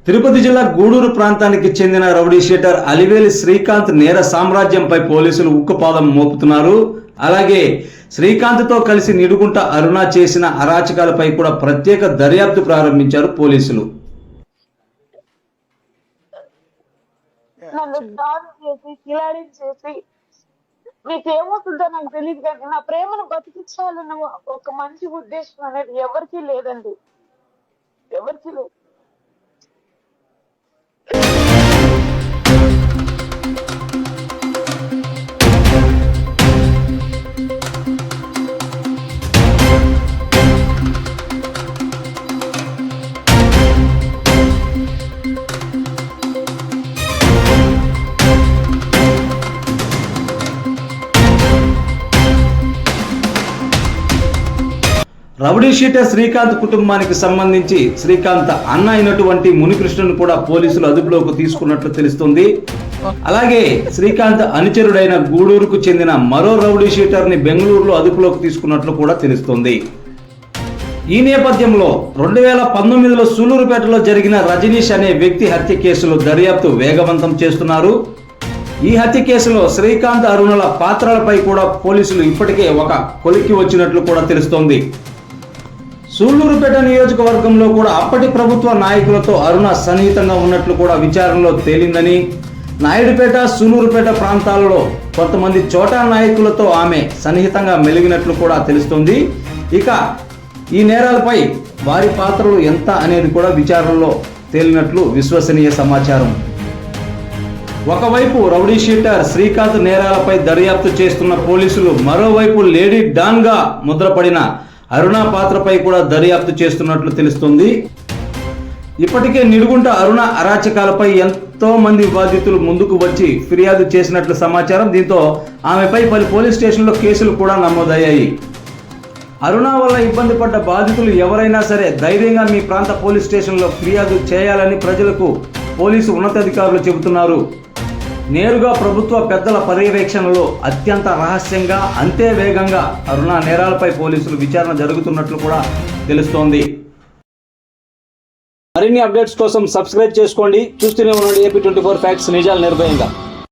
తిరుపతి జిల్లా గూడూరు ప్రాంతానికి చెందిన రౌడీ షీటర్ అలివేలి శ్రీకాంత్ నేర సామ్రాజ్యంపై పోలీసులు ఉక్కుపాదం మోపుతున్నారు. అలాగే శ్రీకాంత్తో కలిసి నిడుగుంట అరుణ చేసిన అరాచకాలపై కూడా ప్రత్యేక దర్యాప్తు ప్రారంభించారు పోలీసులు. మీకేమవుతుందో నాకు తెలియదు కానీ నా ప్రేమను బతికించాలన్న ఒక మంచి ఉద్దేశం అనేది ఎవరికీ లేదండి, ఎవరికీ లేదు. రౌడీ షీటర్ శ్రీకాంత్ కుటుంబానికి సంబంధించి శ్రీకాంత్ అన్న అయినటువంటి మునికృష్ణను కూడా పోలీసులు అదుపులోకి తీసుకున్నట్లు తెలుస్తుంది. అలాగే శ్రీకాంత్ అనుచరుడైన గూడూరుకు చెందిన మరో రౌడీ షీటర్ ని బెంగళూరులో అదుపులోకి తీసుకున్నట్లు కూడా తెలుస్తుంది. ఈ నేపథ్యంలో 2019లో సూలూరుపేటలో జరిగిన రజనీష్ అనే వ్యక్తి హత్య కేసులో దర్యాప్తు వేగవంతం చేస్తున్నారు. ఈ హత్య కేసులో శ్రీకాంత్ అరుణుల పాత్రలపై కూడా పోలీసులు ఇప్పటికే ఒక కొలిక్కి వచ్చినట్లు కూడా తెలుస్తోంది. సూళ్లూరుపేట నియోజకవర్గంలో కూడా అప్పటి ప్రభుత్వ నాయకులతో అరుణ సన్నిహితంగా ఉన్నట్లు కూడా విచారణలో తేలిందని, నాయుడుపేట సూళ్లూరుపేట ప్రాంతాలలో కొంతమంది చోటా నాయకులతో ఆమె సన్నిహితంగా మెలిగినట్లు కూడా తెలుస్తుంది. ఇక ఈ నేరాలపై వారి పాత్రలు ఎంత అనేది కూడా విచారణలో తేలినట్లు విశ్వసనీయ సమాచారం. ఒకవైపు రౌడీ షీటర్ శ్రీకాంత్ నేరాలపై దర్యాప్తు చేస్తున్న పోలీసులు మరోవైపు లేడీ డాన్ గా ముద్రపడిన అరుణ పాత్రపై కూడా దర్యాప్తు చేస్తున్నట్లు తెలుస్తుంది. ఇప్పటికే నిడుగుంట అరుణ అరాచకాలపై ఎంతో మంది బాధితులు ముందుకు వచ్చి ఫిర్యాదు చేసినట్లు సమాచారం. దీంతో ఆమెపై పలు పోలీస్ స్టేషన్లో కేసులు కూడా నమోదయ్యాయి. అరుణ వల్ల ఇబ్బంది పడ్డ బాధితులు ఎవరైనా సరే ధైర్యంగా మీ ప్రాంత పోలీస్ స్టేషన్లో ఫిర్యాదు చేయాలని ప్రజలకు పోలీసు ఉన్నతాధికారులు చెబుతున్నారు. నేరుగా ప్రభుత్వ పెద్దల పర్యవేక్షణలో అత్యంత రహస్యంగా అంతే వేగంగా అరుణ నేరాలపై పోలీసులు విచారణ జరుగుతున్నట్లు కూడా తెలుస్తోంది. మరిన్ని అప్డేట్స్ కోసం సబ్స్క్రైబ్ చేసుకోండి. చూస్తూనే ఉండండి AP24 ఫ్యాక్ట్స్, నిజాలు నిర్భయంగా.